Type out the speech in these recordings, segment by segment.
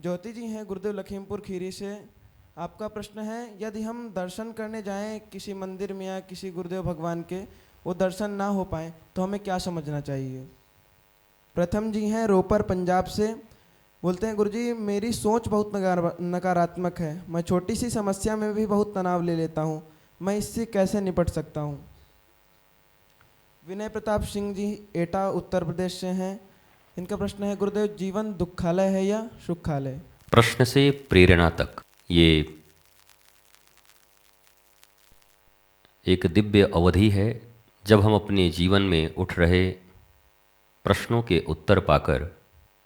ज्योति जी हैं गुरुदेव लखीमपुर खीरी से। आपका प्रश्न है, यदि हम दर्शन करने जाएं किसी मंदिर में या किसी गुरुदेव भगवान के, वो दर्शन ना हो पाए तो हमें क्या समझना चाहिए। प्रथम जी हैं रोपर पंजाब से, बोलते हैं गुरुजी मेरी सोच बहुत नकारात्मक है। मैं छोटी सी समस्या में भी बहुत तनाव ले लेता हूँ, मैं इससे कैसे निपट सकता हूँ। विनय प्रताप सिंह जी एटा उत्तर प्रदेश से हैं। इनका प्रश्न है, गुरुदेव जीवन दुखालय है या सुखालय। प्रश्न से प्रेरणा तक ये एक दिव्य अवधि है जब हम अपने जीवन में उठ रहे प्रश्नों के उत्तर पाकर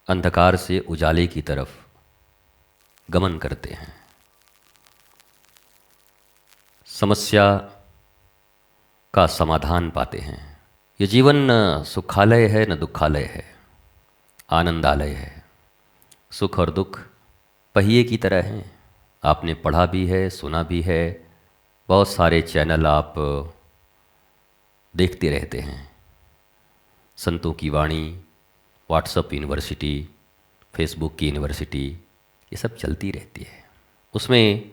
अंधकार से उजाले की तरफ गमन करते हैं। समस्या का समाधान पाते हैं। ये जीवन न सुखालय है न दुखालय है, आनंदालय है। सुख और दुख पहिए की तरह हैं। आपने पढ़ा भी है, सुना भी है, बहुत सारे चैनल आप देखते रहते हैं। संतों की वाणी, व्हाट्सएप यूनिवर्सिटी, फेसबुक की यूनिवर्सिटी, ये सब चलती रहती है। उसमें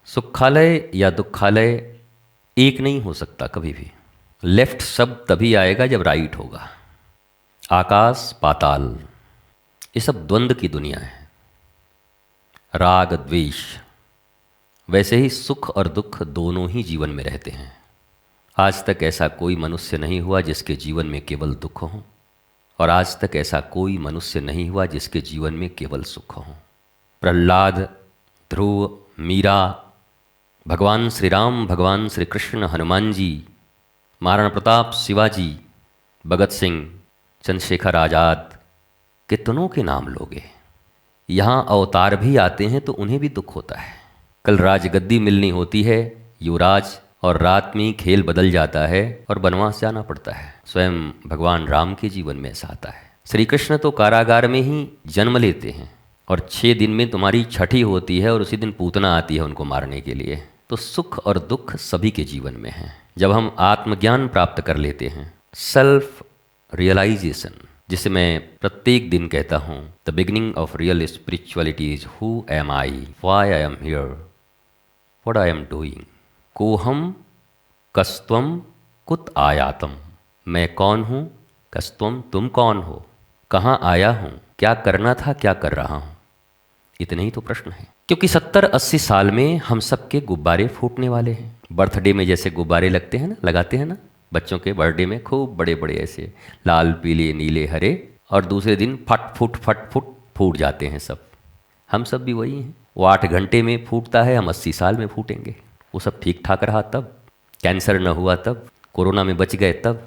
सुखालय या दुखालय एक नहीं हो सकता कभी भी। लेफ्ट शब्द तभी आएगा जब राइट होगा। आकाश पाताल, ये सब द्वंद्व की दुनिया है, राग द्वेष। वैसे ही सुख और दुख दोनों ही जीवन में रहते हैं। आज तक ऐसा कोई मनुष्य नहीं हुआ जिसके जीवन में केवल दुख हो, और आज तक ऐसा कोई मनुष्य नहीं हुआ जिसके जीवन में केवल सुख हो। प्रहलाद, ध्रुव, मीरा, भगवान श्री राम, भगवान श्री कृष्ण, हनुमान जी, महाराणा प्रताप, शिवाजी, भगत सिंह, चंद्रशेखर आज़ाद, कितनों के नाम लोगे। यहाँ अवतार भी आते हैं तो उन्हें भी दुख होता है। कल राजगद्दी मिलनी होती है युवराज, और रात में ही खेल बदल जाता है और वनवास जाना पड़ता है। स्वयं भगवान राम के जीवन में ऐसा आता है। श्री कृष्ण तो कारागार में ही जन्म लेते हैं और 6 दिन में तुम्हारी छठी होती है और उसी दिन पूतना आती है उनको मारने के लिए। तो सुख और दुख सभी के जीवन में है। जब हम आत्मज्ञान प्राप्त कर लेते हैं, सेल्फ रियलाइजेशन, जिसे मैं प्रत्येक दिन कहता हूँ, the beginning of real spirituality is who am I, why I am here, what I am doing, कोहम कस्त्वम कुत आयातम। मैं कौन हूँ, कस्त्वम तुम कौन हो, कहाँ आया हूँ, क्या करना था, क्या कर रहा हूँ। इतने ही तो प्रश्न है। क्योंकि 70-80 साल में हम सबके गुब्बारे फूटने वाले हैं। बर्थडे में जैसे गुब्बारे लगते हैं ना, लगाते हैं ना, बच्चों के बर्थडे में खूब बड़े बड़े ऐसे लाल पीले नीले हरे, और दूसरे दिन फट फुट फूट जाते हैं सब। हम सब भी वही हैं। वो 8 घंटे में फूटता है, हम 80 साल में फूटेंगे। वो सब ठीक ठाक रहा तब, कैंसर न हुआ तब, कोरोना में बच गए तब,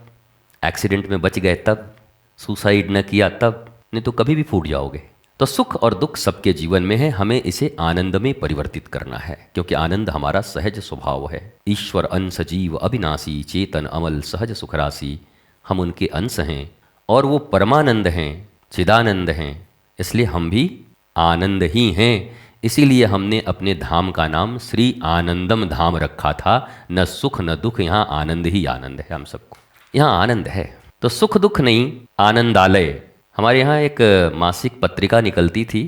एक्सीडेंट में बच गए तब, सुसाइड न किया तब, नहीं तो कभी भी फूट जाओगे। तो सुख और दुख सबके जीवन में है। हमें इसे आनंद में परिवर्तित करना है, क्योंकि आनंद हमारा सहज स्वभाव है। ईश्वर अंश जीव अविनाशी, चेतन अमल सहज सुखराशि। हम उनके अंश हैं और वो परमानंद हैं, चिदानंद हैं। इसलिए हम भी आनंद ही हैं। इसीलिए हमने अपने धाम का नाम श्री आनंदम धाम रखा था। न सुख न दुख, यहाँ आनंद ही आनंद है। हम सबको यहाँ आनंद है। तो सुख दुख नहीं, आनंदालय। हमारे यहाँ एक मासिक पत्रिका निकलती थी,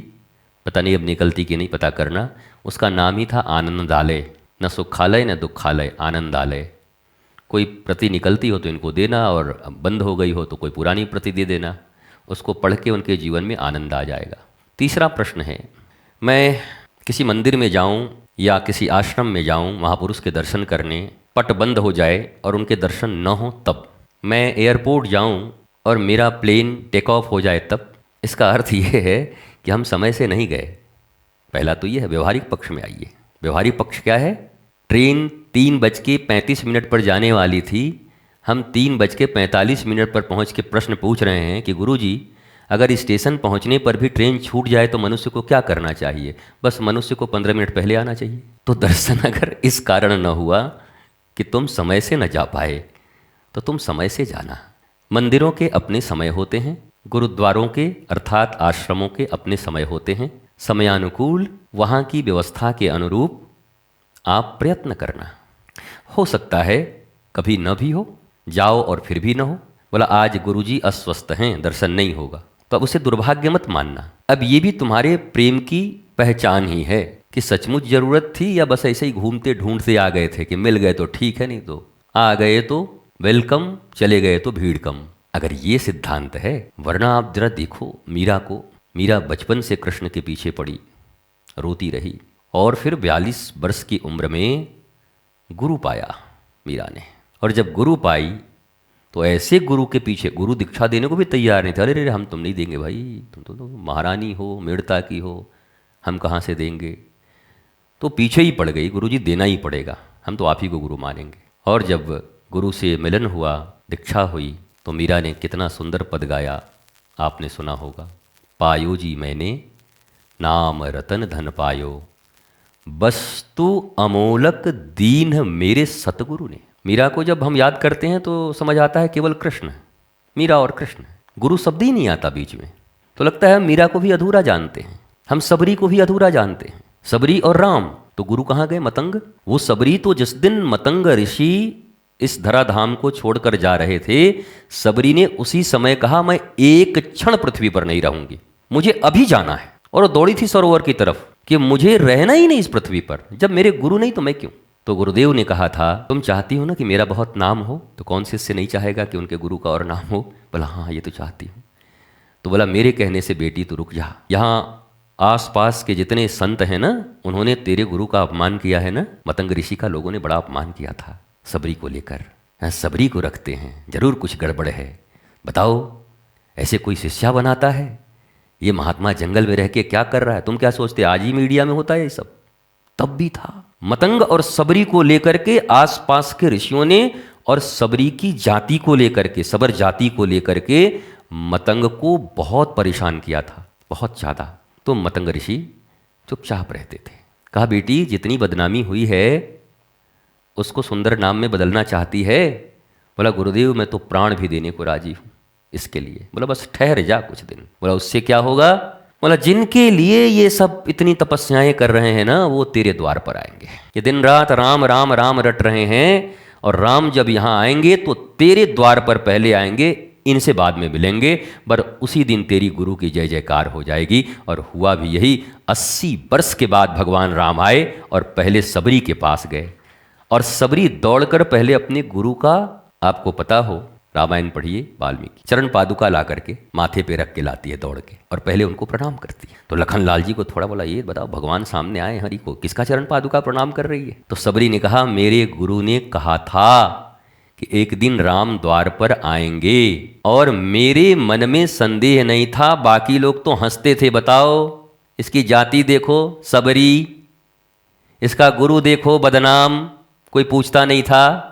पता नहीं अब निकलती कि नहीं, पता करना। उसका नाम ही था आनंदालय। न सुखालय न दुखालय, आनंदालय। कोई प्रति निकलती हो तो इनको देना, और बंद हो गई हो तो कोई पुरानी प्रति दे देना। उसको पढ़ के उनके जीवन में आनंद आ जाएगा। तीसरा प्रश्न है, मैं किसी मंदिर में जाऊं या किसी आश्रम में जाऊं महापुरुष के दर्शन करने, पट बंद हो जाए और उनके दर्शन न हो तब। मैं एयरपोर्ट जाऊं और मेरा प्लेन टेक ऑफ हो जाए तब। इसका अर्थ ये है कि हम समय से नहीं गए। पहला तो ये है। व्यवहारिक पक्ष में आइए। व्यवहारिक पक्ष क्या है? ट्रेन 3:35 पर जाने वाली थी, हम 3:45 पर पहुंच के प्रश्न पूछ रहे हैं कि गुरुजी, अगर स्टेशन पहुंचने पर भी ट्रेन छूट जाए तो मनुष्य को क्या करना चाहिए? बस मनुष्य को 15 मिनट पहले आना चाहिए। तो दर्शन अगर इस कारण न हुआ कि तुम समय से न जा पाए, तो तुम समय से जाना। मंदिरों के अपने समय होते हैं, गुरुद्वारों के अर्थात आश्रमों के अपने समय होते हैं। समयानुकूल वहाँ की व्यवस्था के अनुरूप आप प्रयत्न करना। हो सकता है कभी न भी हो, जाओ और फिर भी न हो। बोला आज गुरुजी अस्वस्थ हैं, दर्शन नहीं होगा, तो अब उसे दुर्भाग्य मत मानना। अब ये भी तुम्हारे प्रेम की पहचान ही है कि सचमुच जरूरत थी या बस ऐसे ही घूमते ढूंढते आ गए थे कि मिल गए तो ठीक है, नहीं तो आ गए तो वेलकम, चले गए तो भीड़ कम। अगर ये सिद्धांत है, वरना आप जरा देखो मीरा को। मीरा बचपन से कृष्ण के पीछे पड़ी, रोती रही, और फिर 42 वर्ष की उम्र में गुरु पाया मीरा ने। और जब गुरु पाई तो ऐसे गुरु के पीछे, गुरु दीक्षा देने को भी तैयार नहीं थे। अरे रे हम तुम नहीं देंगे भाई, तुम तो महारानी हो, मेड़ता की हो, हम कहाँ से देंगे। तो पीछे ही पड़ गई, गुरुजी देना ही पड़ेगा, हम तो आप ही को गुरु मानेंगे। और जब गुरु से मिलन हुआ, दीक्षा हुई, तो मीरा ने कितना सुंदर पद गाया, आपने सुना होगा। पायो जी मैंने नाम रतन धन पायो, वस्तु अमोलक दीन मेरे सतगुरु ने। मीरा को जब हम याद करते हैं तो समझ आता है केवल कृष्ण, मीरा और कृष्ण, गुरु शब्द ही नहीं आता बीच में। तो लगता है मीरा को भी अधूरा जानते हैं, हम सबरी को भी अधूरा जानते हैं। सबरी और राम, तो गुरु कहाँ गए? मतंग। वो सबरी तो जिस दिन मतंग ऋषि इस धराधाम को छोड़कर जा रहे थे, सबरी ने उसी समय कहा मैं एक क्षण पृथ्वी पर नहीं रहूंगी, मुझे अभी जाना है। और वो दौड़ी थी सरोवर की तरफ कि मुझे रहना ही नहीं इस पृथ्वी पर, जब मेरे गुरु नहीं तो मैं क्यों। तो गुरुदेव ने कहा था तुम चाहती हो ना कि मेरा बहुत नाम हो, तो कौन शिष्य नहीं चाहेगा कि उनके गुरु का और नाम हो। बोला हाँ ये तो चाहती हूँ। तो बोला मेरे कहने से बेटी तो रुक जा, यहाँ आसपास के जितने संत हैं ना, उन्होंने तेरे गुरु का अपमान किया है ना, मतंग ऋषि का लोगों ने बड़ा अपमान किया था सबरी को लेकर। सबरी को रखते हैं, जरूर कुछ गड़बड़ है, बताओ ऐसे कोई शिष्या बनाता है? ये महात्मा जंगल में रह के क्या कर रहा है? तुम क्या सोचते आज ही मीडिया में होता है ये सब? तब भी था। मतंग और सबरी को लेकर के आसपास के ऋषियों ने, और सबरी की जाति को लेकर के, सबर जाति को लेकर के मतंग को बहुत परेशान किया था, बहुत ज़्यादा। तो मतंग ऋषि चुपचाप रहते थे। कहा बेटी जितनी बदनामी हुई है उसको सुंदर नाम में बदलना चाहती है? बोला गुरुदेव मैं तो प्राण भी देने को राजी हूँ इसके लिए। बोला बस ठहर जा कुछ दिन। बोला उससे क्या होगा? बोला जिनके लिए ये सब इतनी तपस्याएं कर रहे हैं ना, वो तेरे द्वार पर आएंगे। ये दिन रात राम राम राम रट रहे हैं, और राम जब यहाँ आएंगे तो तेरे द्वार पर पहले आएंगे, इनसे बाद में मिलेंगे, पर उसी दिन तेरी गुरु की जय जयकार हो जाएगी। और हुआ भी यही। 80 वर्ष के बाद भगवान राम आए और पहले सबरी के पास गए, और सबरी दौड़कर पहले अपने गुरु का, आपको पता हो रामायण पढ़िए, वाल्मीकि चरण पादुका ला करके माथे पे रख के लाती है दौड़ के, और पहले उनको प्रणाम करती है। तो लखनलाल जी को थोड़ा बोला ये बताओ भगवान सामने आए हरि को, किसका चरण पादुका प्रणाम कर रही है? तो सबरी ने कहा मेरे गुरु ने कहा था कि एक दिन राम द्वार पर आएंगे, और मेरे मन में संदेह नहीं था, बाकी लोग तो हंसते थे। बताओ इसकी जाति देखो सबरी, इसका गुरु देखो बदनाम, कोई पूछता नहीं था।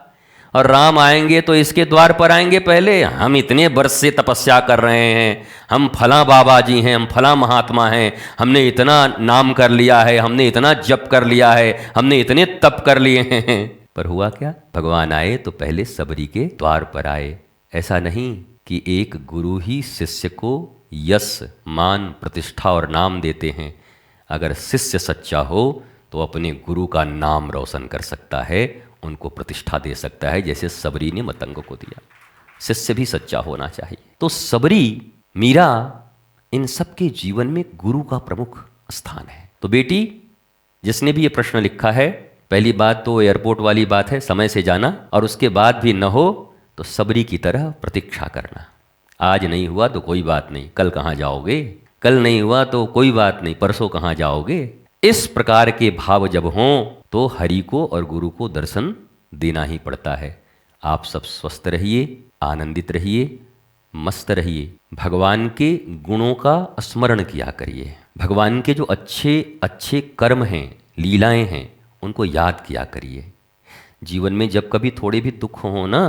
और राम आएंगे तो इसके द्वार पर आएंगे पहले। हम इतने वर्ष से तपस्या कर रहे हैं, हम फला बाबा जी हैं, हम फला महात्मा हैं, हमने इतना नाम कर लिया है, हमने इतना जप कर लिया है, हमने इतने तप कर लिए हैं, पर हुआ क्या? भगवान आए तो पहले सबरी के द्वार पर आए। ऐसा नहीं कि एक गुरु ही शिष्य को यश मान प्रतिष्ठा और नाम देते हैं। अगर शिष्य सच्चा हो तो अपने गुरु का नाम रोशन कर सकता है, उनको प्रतिष्ठा दे सकता है, जैसे सबरी ने मतंग को दिया। शिष्य भी सच्चा होना चाहिए। तो सबरी, मीरा, इन सब के जीवन में गुरु का प्रमुख स्थान है। तो बेटी जिसने भी ये प्रश्न लिखा है, पहली बात तो एयरपोर्ट वाली बात है, समय से जाना, और उसके बाद भी न हो तो सबरी की तरह प्रतीक्षा करना। आज नहीं हुआ तो कोई बात नहीं, कल कहाँ जाओगे? कल नहीं हुआ तो कोई बात नहीं, परसों कहाँ जाओगे? इस प्रकार के भाव जब हों तो हरि को और गुरु को दर्शन देना ही पड़ता है। आप सब स्वस्थ रहिए, आनंदित रहिए, मस्त रहिए, भगवान के गुणों का स्मरण किया करिए, भगवान के जो अच्छे अच्छे कर्म हैं, लीलाएं हैं, उनको याद किया करिए। जीवन में जब कभी थोड़े भी दुख हो ना,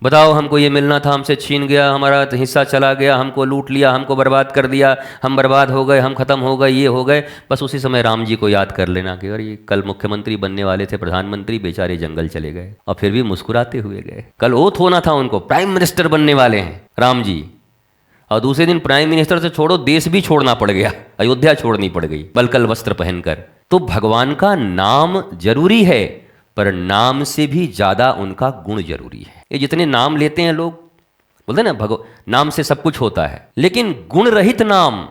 बताओ हमको ये मिलना था, हमसे छीन गया, हमारा हिस्सा चला गया, हमको लूट लिया, हमको बर्बाद कर दिया, हम बर्बाद हो गए, हम खत्म हो गए, ये हो गए, बस उसी समय राम जी को याद कर लेना कि अरे कल मुख्यमंत्री बनने वाले थे, प्रधानमंत्री, बेचारे जंगल चले गए और फिर भी मुस्कुराते हुए गए। कल ओथ होना था उनको, प्राइम मिनिस्टर बनने वाले हैं राम जी, और दूसरे दिन प्राइम मिनिस्टर से छोड़ो देश भी छोड़ना पड़ गया, अयोध्या छोड़नी पड़ गई बलकल वस्त्र पहनकर। तो भगवान का नाम जरूरी है, पर नाम से भी ज्यादा उनका गुण जरूरी है। ये जितने नाम लेते हैं लोग, बोलते हैं ना नाम से सब कुछ होता है, लेकिन गुण रहित नाम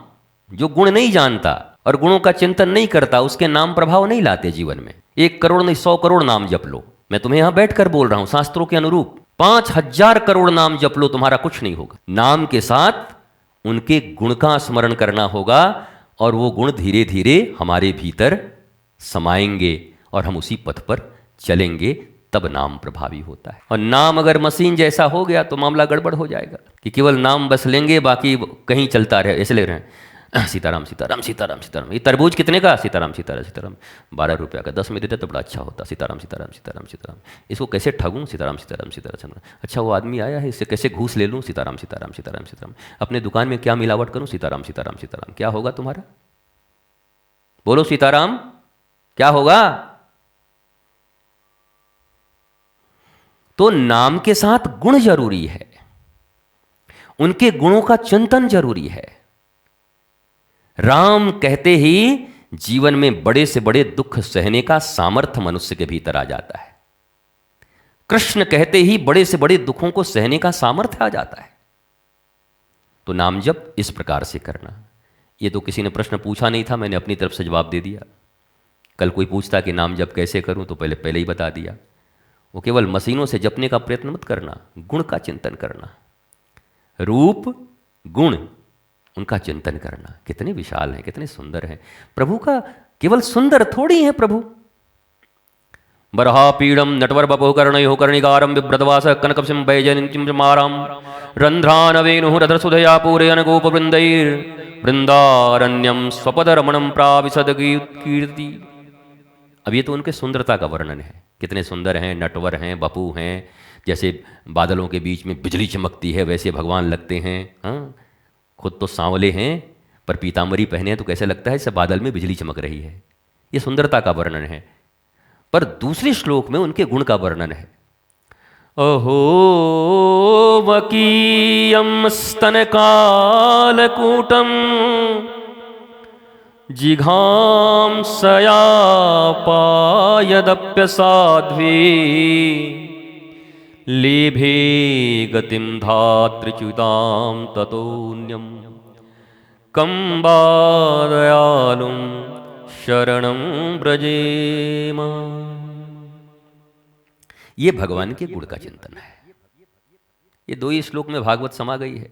जो गुण नहीं जानता और गुणों का चिंतन नहीं करता, उसके नाम प्रभाव नहीं लाते जीवन में। 1 करोड़ नहीं 100 करोड़ नाम जप लो। मैं तुम्हें यहां बैठकर बोल रहा हूं शास्त्रों के अनुरूप। 5000 करोड़ नाम जप लो, तुम्हारा कुछ नहीं होगा। नाम के साथ उनके गुण का स्मरण करना होगा और वो गुण धीरे धीरे हमारे भीतर समाएंगे और हम उसी पथ पर चलेंगे, तब नाम प्रभावी होता है। और नाम अगर मशीन जैसा हो गया तो मामला गड़बड़ हो जाएगा कि केवल नाम बस लेंगे, बाकी कहीं चलता रहे, ऐसे ले रहे हैं सीताराम सीताराम सीताराम सीताराम। ये तरबूज कितने का? सीताराम सीताराम सीताराम। 12 रुपया का, 10 में देते तो बड़ा अच्छा होता। सीताराम सीताराम सीताराम सीताराम। इसको कैसे ठगूं? सीताराम सीताराम सीताराम। अच्छा वो आदमी आया है, इससे कैसे घूस ले लूं? सीताराम सीताराम सीताराम सीताराम। अपने दुकान में क्या मिलावट करूं? सीताराम सीताराम सीताराम। क्या होगा तुम्हारा? बोलो सीताराम, क्या होगा? तो नाम के साथ गुण जरूरी है, उनके गुणों का चिंतन जरूरी है। राम कहते ही जीवन में बड़े से बड़े दुख सहने का सामर्थ्य मनुष्य के भीतर आ जाता है। कृष्ण कहते ही बड़े से बड़े दुखों को सहने का सामर्थ्य आ जाता है। तो नाम जप इस प्रकार से करना। ये तो किसी ने प्रश्न पूछा नहीं था, मैंने अपनी तरफ से जवाब दे दिया। कल कोई पूछता कि नाम जप कैसे करूं, तो पहले ही बता दिया। वो केवल मशीनों से जपने का प्रयत्न मत करना, गुण का चिंतन करना। रूप गुण उनका चिंतन करना। कितने विशाल हैं, कितने सुंदर हैं। प्रभु का केवल सुंदर थोड़ी है प्रभु। बरहा पीड़म नटवर बपो कर्णयो कर्णिकारम बिभ्रतवास कनकसिम वैजयंतिमाराम रंध्रान वेणु रधर सुधया पूरयन गोप वृंदैर वृंदारण्यम स्वपद रमणम प्राविशद कीर्ति। अब ये तो उनके सुंदरता का वर्णन है। कितने सुंदर हैं, नटवर हैं, बपू हैं। जैसे बादलों के बीच में बिजली चमकती है वैसे भगवान लगते हैं। हाँ, खुद तो सांवले हैं पर पीतांबरी पहने हैं तो कैसे लगता है जैसे बादल में बिजली चमक रही है। ये सुंदरता का वर्णन है। पर दूसरे श्लोक में उनके गुण का वर्णन है। अहो वकीयम स्तनकालकूटम जिघांसया पायदप्य साध्वी लेभे गतिम धातृच्युतां ततोऽन्यं कंबादयालुं शरणं व्रजेम। ये भगवान के गुण का चिंतन है। ये 2 ही श्लोक में भागवत समा गई है।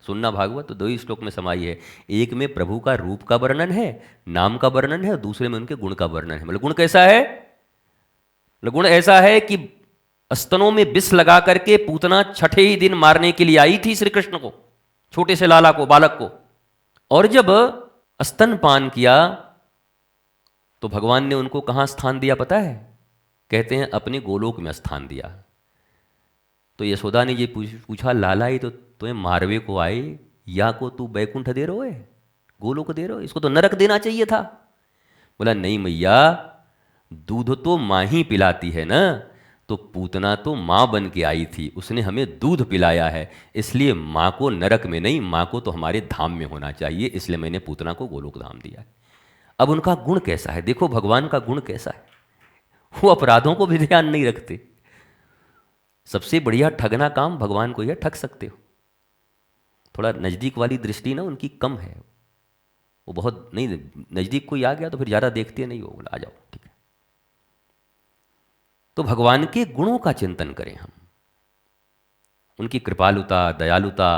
सुनना भागवत तो 2 ही श्लोक में समाई है। एक में प्रभु का रूप का वर्णन है, नाम का वर्णन है, और दूसरे में उनके गुण का वर्णन है। मतलब गुण कैसा है? गुण ऐसा है कि स्तनों में विष लगा करके पूतना छठे ही दिन मारने के लिए आई थी श्री कृष्ण को, छोटे से लाला को, बालक को। और जब स्तनपान किया तो भगवान ने उनको कहां स्थान दिया पता है? कहते हैं अपने गोलोक में स्थान दिया। तो यशोदा ने ये पूछा, लाला ये तो तुम्हें मारवे को आए, या को तू बैकुंठ दे रहे हो, गोलोक दे रहे हो, इसको तो नरक देना चाहिए था। बोला नहीं मैया, दूध तो माँ ही पिलाती है ना, तो पूतना तो माँ बन के आई थी, उसने हमें दूध पिलाया है, इसलिए माँ को नरक में नहीं, माँ को तो हमारे धाम में होना चाहिए, इसलिए मैंने पूतना को गोलोक धाम दिया है। अब उनका गुण कैसा है देखो, भगवान का गुण कैसा है। वो अपराधों को भी ध्यान नहीं रखते। सबसे बढ़िया ठगना काम भगवान को, यह ठग सकते हो। थोड़ा नज़दीक वाली दृष्टि ना उनकी कम है, वो बहुत नहीं, नज़दीक कोई आ गया तो फिर ज़्यादा देखते नहीं हो, बोला आ जाओ ठीक है। तो भगवान के गुणों का चिंतन करें हम, उनकी कृपालुता, दयालुता,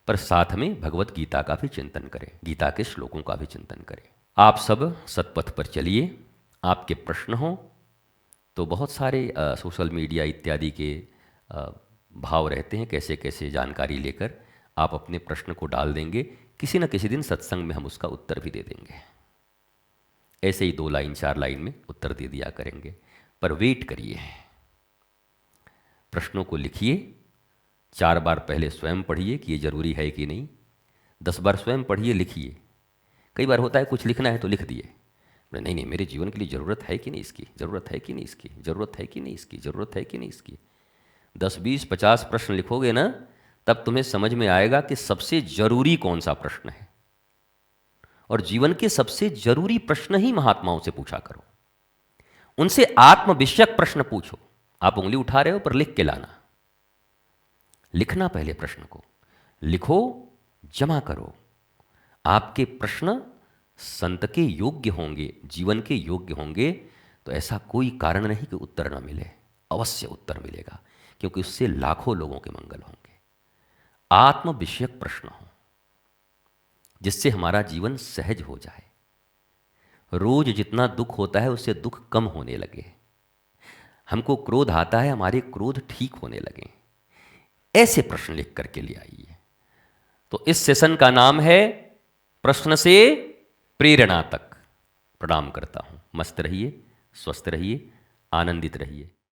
पर साथ में भगवत गीता का भी चिंतन करें, गीता के श्लोकों का भी चिंतन करें। आप सब सतपथ पर चलिए। आपके प्रश्न हो तो बहुत सारे सोशल मीडिया इत्यादि के भाव रहते हैं, कैसे कैसे जानकारी लेकर आप अपने प्रश्न को डाल देंगे, किसी न किसी दिन सत्संग में हम उसका उत्तर भी दे देंगे। ऐसे ही 2 लाइन 4 लाइन में उत्तर दे दिया करेंगे, पर वेट करिए, प्रश्नों को लिखिए, 4 बार पहले स्वयं पढ़िए कि ये जरूरी है कि नहीं, 10 बार स्वयं पढ़िए, लिखिए। कई बार होता है कुछ लिखना है तो लिख दिए, नहीं नहीं मेरे जीवन के लिए ज़रूरत है कि नहीं इसकी, ज़रूरत है कि नहीं इसकी, ज़रूरत है कि नहीं इसकी, ज़रूरत है कि नहीं इसकी। 10, 20, 50 प्रश्न लिखोगे ना, तब तुम्हें समझ में आएगा कि सबसे जरूरी कौन सा प्रश्न है। और जीवन के सबसे जरूरी प्रश्न ही महात्माओं से पूछा करो, उनसे आत्मविषयक प्रश्न पूछो। आप उंगली उठा रहे हो पर लिख के लाना, लिखना, पहले प्रश्न को लिखो, जमा करो, आपके प्रश्न संत के योग्य होंगे, जीवन के योग्य होंगे, तो ऐसा कोई कारण नहीं कि उत्तर न मिले। अवश्य उत्तर मिलेगा, क्योंकि उससे लाखों लोगों के मंगल होंगे। आत्म विषयक प्रश्न हो जिससे हमारा जीवन सहज हो जाए। रोज जितना दुख होता है उससे दुख कम होने लगे। हमको क्रोध आता है, हमारे क्रोध ठीक होने लगे। ऐसे प्रश्न लिख करके ले आइए। तो इस सेशन का नाम है प्रश्न से प्रेरणा तक। प्रणाम करता हूं। मस्त रहिए, स्वस्थ रहिए, आनंदित रहिए।